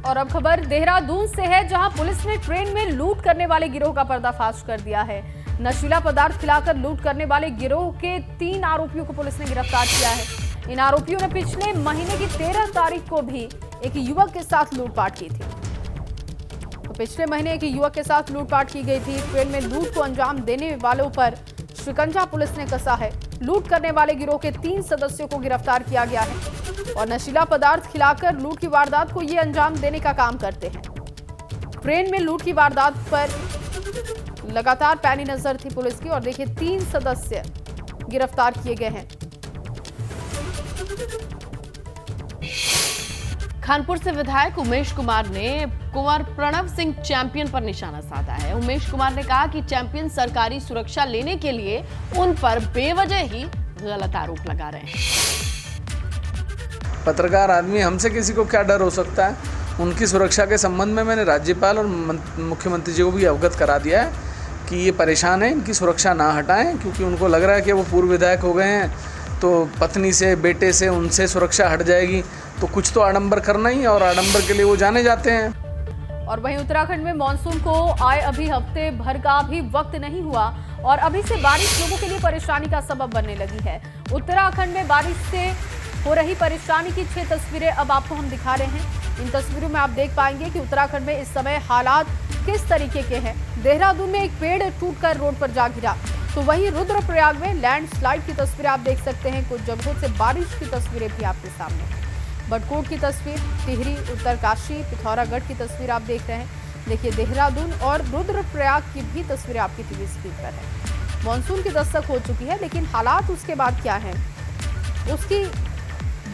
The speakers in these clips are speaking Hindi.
और अब खबर देहरादून से है, जहां पुलिस ने ट्रेन में लूट करने वाले गिरोह का पर्दाफाश कर दिया है। नशीला पदार्थ खिलाकर लूट करने वाले गिरोह के 3 आरोपियों को पुलिस ने गिरफ्तार किया है। इन आरोपियों ने पिछले महीने की 13 तारीख को भी एक युवक के साथ लूटपाट की थी। तो पिछले महीने एक युवक के साथ लूटपाट की गई थी। ट्रेन में लूट को अंजाम देने वालों पर शिकंजा पुलिस ने कसा है। लूट करने वाले गिरोह के 3 सदस्यों को गिरफ्तार किया गया है और नशीला पदार्थ खिलाकर लूट की वारदात को ये अंजाम देने का काम करते हैं। ट्रेन में लूट की वारदात पर लगातार पैनी नजर थी पुलिस की और देखिए 3 सदस्य गिरफ्तार किए गए हैं। कानपुर से विधायक उमेश कुमार ने कुंवर प्रणव सिंह चैंपियन पर निशाना साधा है। उमेश कुमार ने कहा कि चैंपियन सरकारी सुरक्षा लेने के लिए उन पर बेवजह ही गलत आरोप लगा रहे हैं। पत्रकार आदमी, हमसे किसी को क्या डर हो सकता है। उनकी सुरक्षा के संबंध में मैंने राज्यपाल और मुख्यमंत्री जी को भी अवगत करा दिया है कि ये परेशान है, इनकी सुरक्षा ना हटाएं, क्योंकि उनको लग रहा है कि वो पूर्व विधायक हो गए हैं तो पत्नी से, बेटे से, उनसे सुरक्षा हट जाएगी। तो कुछ तो आडंबर करना ही है और आडंबर के लिए वो जाने जाते हैं। और वहीं उत्तराखंड में मानसून को आए अभी हफ्ते भर का भी वक्त नहीं हुआ और अभी से बारिश लोगों के लिए परेशानी का सबब बनने लगी है। उत्तराखंड में बारिश से हो रही परेशानी की 6 तस्वीरें अब आपको हम दिखा रहे हैं। इन तस्वीरों में आप देख पाएंगे कि उत्तराखंड में इस समय हालात किस तरीके के हैं। देहरादून में एक पेड़ टूटकर रोड पर जा गिरा, तो वहीं रुद्रप्रयाग में लैंडस्लाइड की तस्वीरें आप देख सकते हैं। कुछ जगहों से बारिश की तस्वीरें भी आपके सामने हैं। बड़कोट की तस्वीर, टिहरी, उत्तरकाशी, पिथौरागढ़ की तस्वीर आप देख रहे हैं। देखिए देहरादून और रुद्रप्रयाग की भी तस्वीरें आपकी टीवी स्क्रीन पर है। मानसून की दस्तक हो चुकी है, लेकिन हालात उसके बाद क्या है उसकी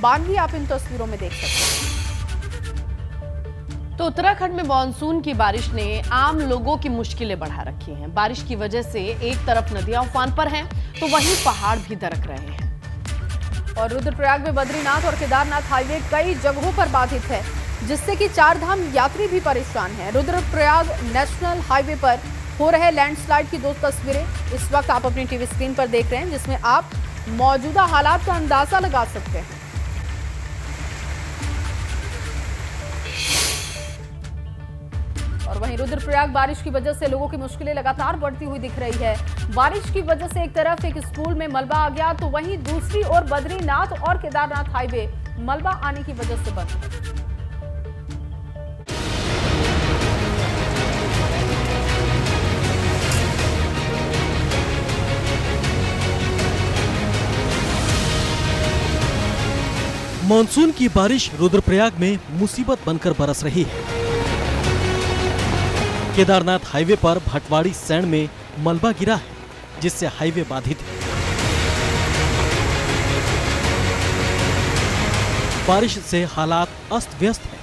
बानगी आप इन तस्वीरों में देख सकते हैं। तो उत्तराखंड में मानसून की बारिश ने आम लोगों की मुश्किलें बढ़ा रखी हैं। बारिश की वजह से एक तरफ नदियां उफान पर हैं, तो वहीं पहाड़ भी दरक रहे हैं। और रुद्रप्रयाग में बद्रीनाथ और केदारनाथ हाईवे कई जगहों पर बाधित है, जिससे कि 4 धाम यात्री भी परेशान हैं। रुद्रप्रयाग नेशनल हाईवे पर हो रहे लैंडस्लाइड की 2 तस्वीरें इस वक्त आप अपनी टीवी स्क्रीन पर देख रहे हैं, जिसमें आप मौजूदा हालात का अंदाजा लगा सकते हैं। और वहीं रुद्रप्रयाग बारिश की वजह से लोगों की मुश्किलें लगातार बढ़ती हुई दिख रही है। बारिश की वजह से एक तरफ एक स्कूल में मलबा आ गया, तो वहीं दूसरी ओर बद्रीनाथ और केदारनाथ हाईवे मलबा आने की वजह से बंद है। मानसून की बारिश रुद्रप्रयाग में मुसीबत बनकर बरस रही है। केदारनाथ हाईवे पर भटवाड़ी सैंड में मलबा गिरा है, जिससे हाईवे बाधित है। बारिश से हालात अस्त व्यस्त है।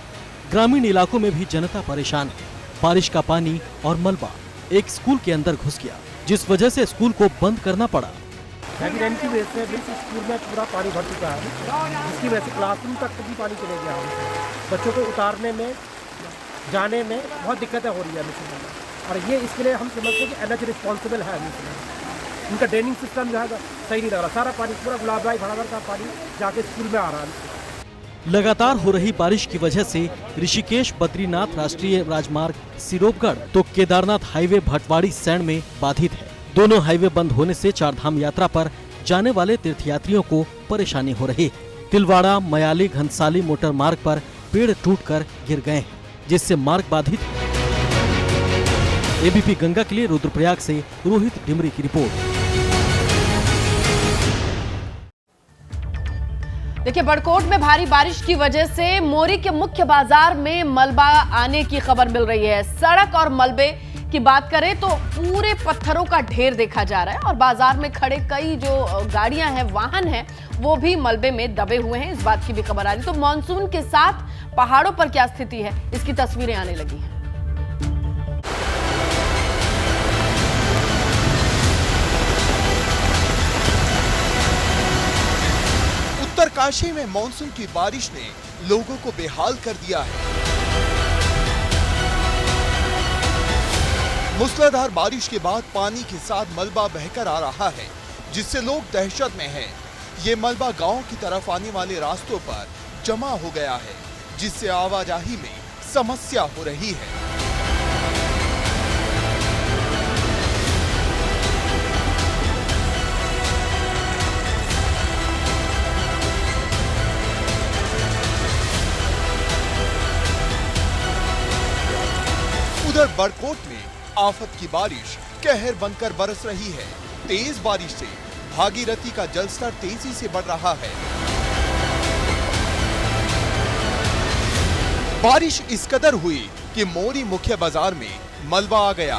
ग्रामीण इलाकों में भी जनता परेशान है। बारिश का पानी और मलबा एक स्कूल के अंदर घुस गया, जिस वजह से स्कूल को बंद करना पड़ा। रेन की वजह से भी स्कूल में पूरा पानी भर चुका है, जिसकी वजह से क्लासरूम तक भी पानी चले गया है। बच्चों को उतारने में, जाने में बहुत दिक्कतें हो रही है और ये इसके लिए हम समझते हैं कि एनएच रिस्पॉन्सिबल है। उनका ड्रेनिंग सिस्टम जो है सही नहीं लग रहा। सारा पानी पूरा गुलाबराय भराभर का पानी जाके स्कूल में आ रहा है। लगातार हो रही बारिश की वजह से ऋषिकेश बद्रीनाथ राष्ट्रीय राजमार्ग सिरोपगढ़ तो केदारनाथ हाईवे भटवाड़ी सैंड में बाधित है। दोनों हाईवे बंद होने से 4 धाम यात्रा पर जाने वाले तीर्थयात्रियों को परेशानी हो रही है। तिलवाड़ा मयाली घनसाली मोटर मार्ग पर पेड़ टूटकर गिर गए हैं, जिससे मार्ग बाधित है। एबीपी गंगा के लिए रुद्रप्रयाग से रोहित डिमरी की रिपोर्ट। देखिए बड़कोट में भारी बारिश की वजह से मोरी के मुख्य बाजार में मलबा आने की खबर मिल रही है। सड़क और मलबे की बात करें तो पूरे पत्थरों का ढेर देखा जा रहा है और बाजार में खड़े कई जो गाड़ियां हैं, वाहन हैं, वो भी मलबे में दबे हुए हैं। इस बात की भी खबर आ रही। तो मानसून के साथ पहाड़ों पर क्या स्थिति है, इसकी तस्वीरें आने लगी हैं। उत्तरकाशी में मानसून की बारिश ने लोगों को बेहाल कर दिया है। मूसलाधार बारिश के बाद पानी के साथ मलबा बहकर आ रहा है, जिससे लोग दहशत में हैं। ये मलबा गांव की तरफ आने वाले रास्तों पर जमा हो गया है, जिससे आवाजाही में समस्या हो रही है। उधर बड़कोट में आफत की बारिश कहर बनकर बरस रही है। तेज बारिश से भागीरथी का जलस्तर तेजी से बढ़ रहा है। बारिश इस कदर हुई कि मोरी मुख्य बाजार में मलबा आ गया।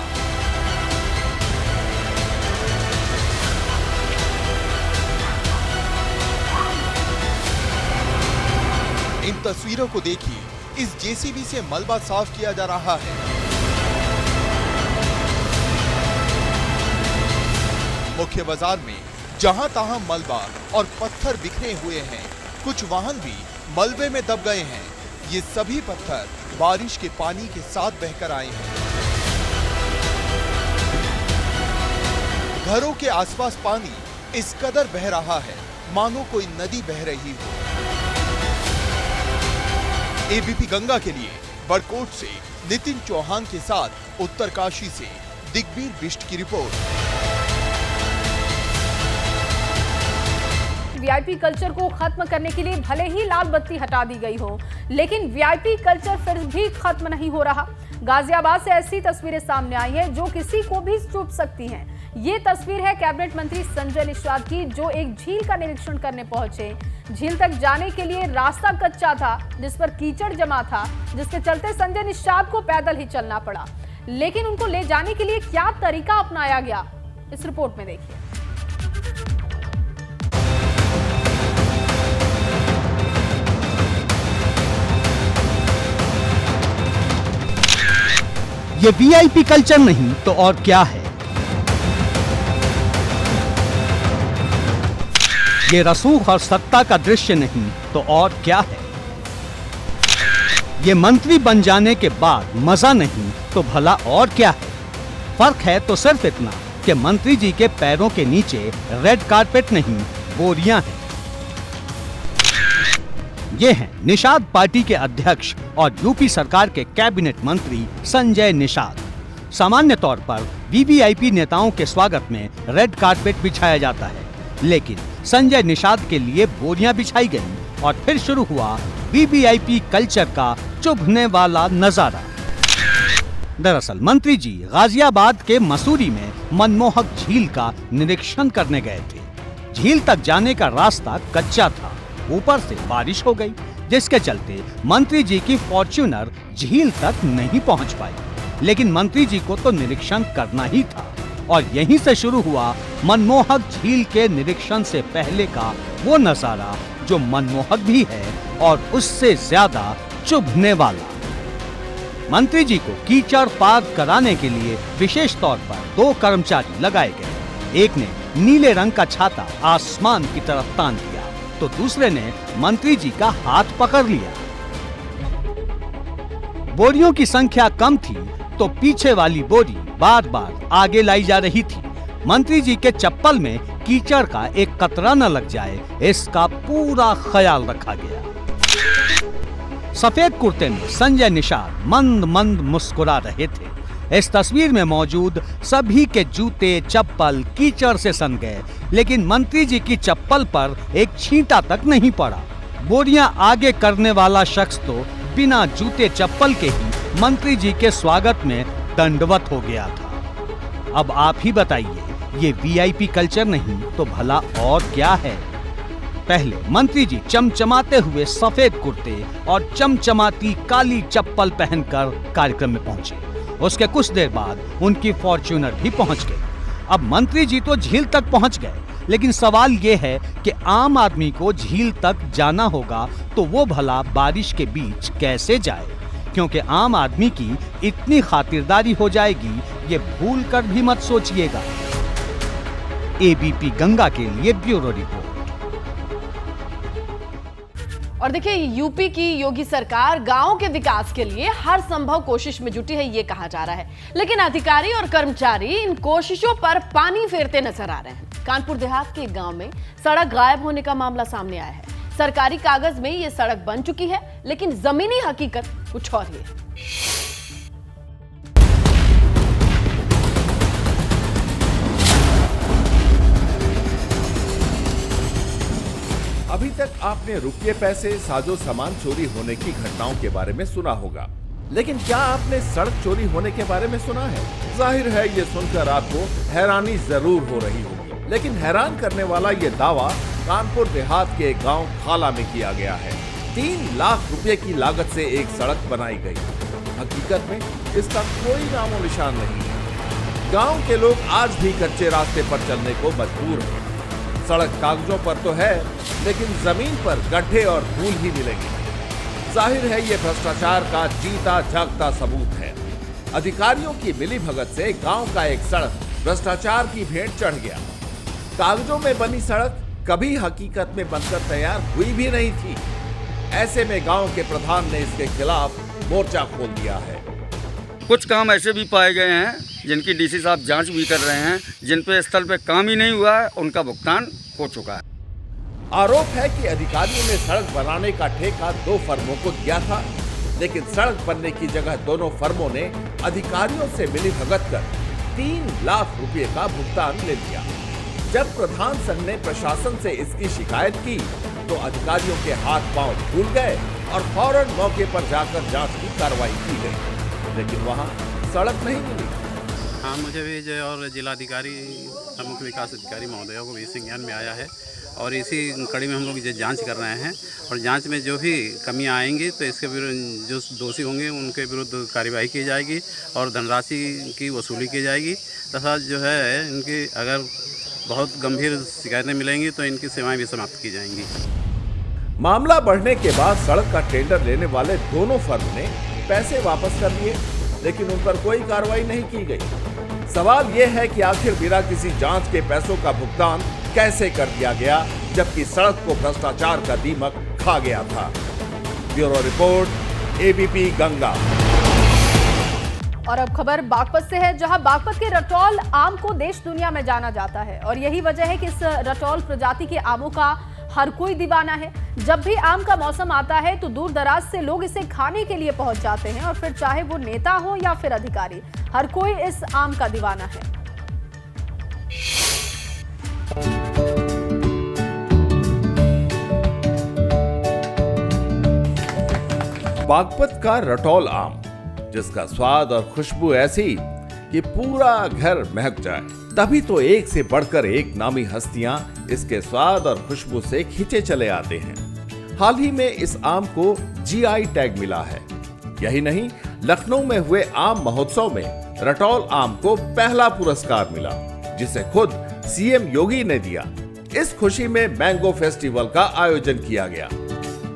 इन तस्वीरों को देखिए, इस जेसीबी से मलबा साफ किया जा रहा है। मुख्य बाजार में जहां तहां मलबा और पत्थर बिखरे हुए हैं। कुछ वाहन भी मलबे में दब गए हैं। ये सभी पत्थर बारिश के पानी के साथ बहकर आए हैं। घरों के आसपास पानी इस कदर बह रहा है मानो कोई नदी बह रही हो। एबीपी गंगा के लिए बड़कोट से नितिन चौहान के साथ उत्तरकाशी से दिग्वीर बिष्ट की रिपोर्ट। वीआईपी कल्चर को खत्म करने के लिए भले ही लाल बत्ती हटा दी गई हो, लेकिन वीआईपी कल्चर फिर भी खत्म नहीं हो रहा। गाजियाबाद से ऐसी तस्वीरें सामने आई हैं जो किसी को भी चुभ सकती हैं। ये तस्वीर है कैबिनेट मंत्री संजय निषाद की, जो एक झील का निरीक्षण करने पहुंचे। झील तक जाने के लिए रास्ता कच्चा था, जिस पर कीचड़ जमा था, जिसके चलते संजय निषाद को पैदल ही चलना पड़ा। लेकिन उनको ले जाने के लिए क्या तरीका अपनाया गया, इस रिपोर्ट में देखिए। ये वीआईपी कल्चर नहीं तो और क्या है। ये रसूख और सत्ता का दृश्य नहीं तो और क्या है। ये मंत्री बन जाने के बाद मजा नहीं तो भला और क्या है। फर्क है तो सिर्फ इतना कि मंत्री जी के पैरों के नीचे रेड कारपेट नहीं, बोरियां हैं। ये हैं निषाद पार्टी के अध्यक्ष और यूपी सरकार के कैबिनेट मंत्री संजय निषाद। सामान्य तौर पर वीवीआईपी नेताओं के स्वागत में रेड कारपेट बिछाया जाता है, लेकिन संजय निषाद के लिए बोरियां बिछाई गईं और फिर शुरू हुआ वीवीआईपी कल्चर का चुभने वाला नजारा। दरअसल मंत्री जी गाजियाबाद के मसूरी में मनमोहक झील का निरीक्षण करने गए थे। झील तक जाने का रास्ता कच्चा था, ऊपर से बारिश हो गई, जिसके चलते मंत्री जी की फॉर्च्यूनर झील तक नहीं पहुंच पाई। लेकिन मंत्री जी को तो निरीक्षण करना ही था और यहीं से शुरू हुआ मनमोहक झील के निरीक्षण से पहले का वो नजारा जो मनमोहक भी है और उससे ज्यादा चुभने वाला। मंत्री जी को कीचड़ पार कराने के लिए विशेष तौर पर 2 कर्मचारी लगाए गए। एक ने नीले रंग का छाता आसमान की तरफ तान दिया तो दूसरे ने मंत्री जी का हाथ पकड़ लिया। बोरियों की संख्या कम थी तो पीछे वाली बोरी बार बार आगे लाई जा रही थी। मंत्री जी के चप्पल में कीचड़ का एक कतरा न लग जाए, इसका पूरा ख्याल रखा गया। सफेद कुर्ते में संजय निषाद मंद मंद मुस्कुरा रहे थे। इस तस्वीर में मौजूद सभी के जूते चप्पल कीचड़ से सन गए, लेकिन मंत्री जी की चप्पल पर एक छींटा तक नहीं पड़ा। बोरियां आगे करने वाला शख्स तो बिना जूते चप्पल के ही मंत्री जी के स्वागत में दंडवत हो गया था। अब आप ही बताइए, ये वीआईपी कल्चर नहीं तो भला और क्या है। पहले मंत्री जी चमचमाते हुए सफेद कुर्ते और चमचमाती काली चप्पल पहनकर कार्यक्रम में पहुंचे। उसके कुछ देर बाद उनकी फॉर्च्यूनर भी पहुंच गई। अब मंत्री जी तो झील तक पहुंच गए, लेकिन सवाल ये है कि आम आदमी को झील तक जाना होगा तो वो भला बारिश के बीच कैसे जाए, क्योंकि आम आदमी की इतनी खातिरदारी हो जाएगी ये भूल कर भी मत सोचिएगा। एबीपी गंगा के लिए ब्यूरो रिपोर्ट। और देखिए, यूपी की योगी सरकार गांव के विकास के लिए हर संभव कोशिश में जुटी है, ये कहा जा रहा है, लेकिन अधिकारी और कर्मचारी इन कोशिशों पर पानी फेरते नजर आ रहे हैं। कानपुर देहात के गांव में सड़क गायब होने का मामला सामने आया है। सरकारी कागज में ये सड़क बन चुकी है, लेकिन जमीनी हकीकत कुछ और ही है। अभी तक आपने रुपये पैसे साजो सामान चोरी होने की घटनाओं के बारे में सुना होगा, लेकिन क्या आपने सड़क चोरी होने के बारे में सुना है? जाहिर है ये सुनकर आपको हैरानी जरूर हो रही होगी, लेकिन हैरान करने वाला ये दावा कानपुर देहात के एक गांव खाला में किया गया है। 3 लाख रुपए की लागत से एक सड़क बनाई गई। हकीकत में इसका कोई नामो निशान नहीं है। गांव के लोग आज भी कच्चे रास्ते पर चलने को मजबूर हैं। सड़क कागजों पर तो है, लेकिन जमीन पर गड्ढे और धूल ही मिलेगी। जाहिर है ये भ्रष्टाचार का जीता जागता सबूत है। अधिकारियों की मिलीभगत से गांव का एक सड़क भ्रष्टाचार की भेंट चढ़ गया। कागजों में बनी सड़क कभी हकीकत में बनकर तैयार हुई भी नहीं थी। ऐसे में गांव के प्रधान ने इसके खिलाफ मोर्चा खोल दिया है। कुछ काम ऐसे भी पाए गए हैं जिनकी डीसी साहब जांच भी कर रहे हैं, जिन पे स्थल पे काम ही नहीं हुआ है, उनका भुगतान हो चुका है। आरोप है कि अधिकारियों ने सड़क बनाने का ठेका 2 फर्मों को दिया था, लेकिन सड़क बनने की जगह दोनों फर्मों ने अधिकारियों से मिलीभगत कर 3 लाख रुपए का भुगतान ले लिया। जब प्रधान संघ ने प्रशासन से इसकी शिकायत की तो अधिकारियों के हाथ पांव फूल गए और फौरन मौके पर जाकर जांच की कार्रवाई की गई, लेकिन वहां सड़क नहीं मिली। हाँ, मुझे भी जो और जिलाधिकारी मुख्य विकास अधिकारी महोदयों को भी संज्ञान में आया है और इसी कड़ी में हम लोग ये जांच कर रहे हैं और जांच में जो भी कमियां आएंगी तो इसके विरुद्ध जो दोषी होंगे उनके विरुद्ध कार्यवाही की जाएगी और धनराशि की वसूली की जाएगी तथा जो है इनकी अगर बहुत गंभीर शिकायतें मिलेंगी तो इनकी सेवाएं भी समाप्त की जाएंगी। मामला बढ़ने के बाद सड़क का टेंडर लेने वाले दोनों फर्म ने पैसे वापस कर लिए, लेकिन उन पर कोई कार्रवाई नहीं की गई। सवाल यह है कि आखिर बिना किसी जांच के पैसों का भुगतान कैसे कर दिया गया, जबकि सड़क को भ्रष्टाचार का दीमक खा गया था। Bureau report, ABP Ganga. और अब खबर बागपत से है, जहां बागपत के रटौल आम को देश दुनिया में जाना जाता है और यही वजह है कि इस रटौल प्रजाति के आमों का हर कोई दीवाना है। जब भी आम का मौसम आता है तो दूर दराज से लोग इसे खाने के लिए पहुंच जाते हैं और फिर चाहे वो नेता हो या फिर अधिकारी, हर कोई इस आम का दीवाना है। बागपत का रटौल आम, जिसका स्वाद और खुशबू ऐसी कि पूरा घर महक जाए, तभी तो एक से बढ़कर एक नामी हस्तियां इसके स्वाद और खुशबू से खींचे चले आते हैं। हाल ही में इस आम को जीआई टैग मिला है। यही नहीं, लखनऊ में हुए आम महोत्सव में रटौल आम को पहला पुरस्कार मिला, जिसे खुद सीएम योगी ने दिया। इस खुशी में मैंगो फेस्टिवल का आयोजन किया गया।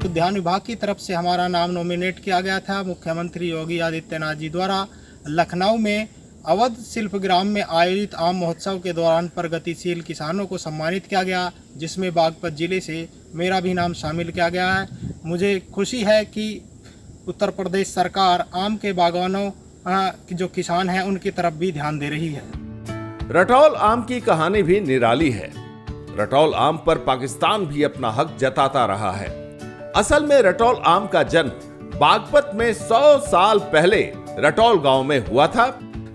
उद्यान विभाग की तरफ से हमारा नाम नॉमिनेट किया गया था। मुख्यमंत्री योगी आदित्यनाथ जी द्वारा लखनऊ में अवध शिल्पग्राम में आयोजित आम महोत्सव के दौरान प्रगतिशील किसानों को सम्मानित किया गया, जिसमें बागपत जिले से मेरा भी नाम शामिल किया गया है। मुझे खुशी है कि उत्तर प्रदेश सरकार आम के बागानों की जो किसान हैं उनकी तरफ भी ध्यान दे रही है। रटौल आम की कहानी भी निराली है। रटौल आम पर पाकिस्तान भी अपना हक जताता रहा है। असल में रटौल आम का जन्म बागपत में 100 साल पहले रटौल गांव में हुआ था,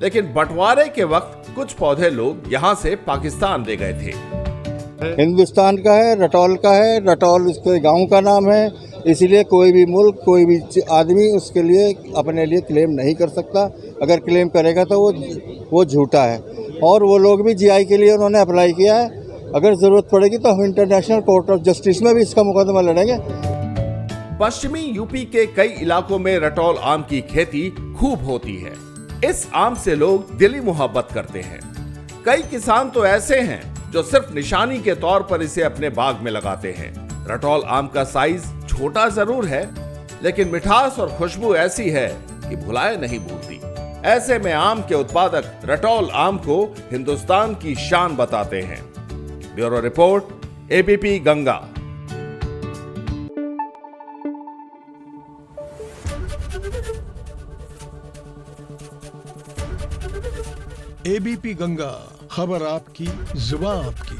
लेकिन बंटवारे के वक्त कुछ पौधे लोग यहां से पाकिस्तान ले गए थे। हिंदुस्तान का है, रटौल का है, रटौल उसके गांव का नाम है, इसलिए कोई भी मुल्क, कोई भी आदमी उसके लिए अपने लिए क्लेम नहीं कर सकता। अगर क्लेम करेगा तो वो झूठा है। और वो लोग भी जीआई के लिए उन्होंने अप्लाई किया है। अगर जरूरत पड़ेगी तो हम इंटरनेशनल कोर्ट ऑफ जस्टिस में भी इसका मुकदमा लड़ेंगे। पश्चिमी यूपी के कई इलाकों में रटौल आम की खेती खूब होती है। इस आम से लोग दिली मोहब्बत करते हैं। कई किसान तो ऐसे हैं जो सिर्फ निशानी के तौर पर इसे अपने बाग में लगाते हैं। रटौल आम का साइज छोटा जरूर है, लेकिन मिठास और खुशबू ऐसी है कि भुलाए नहीं भूलती। ऐसे में आम के उत्पादक रटौल आम को हिंदुस्तान की शान बताते हैं। Bureau report, ABP Ganga. ABP Ganga, खबर आपकी, जुबान आपकी।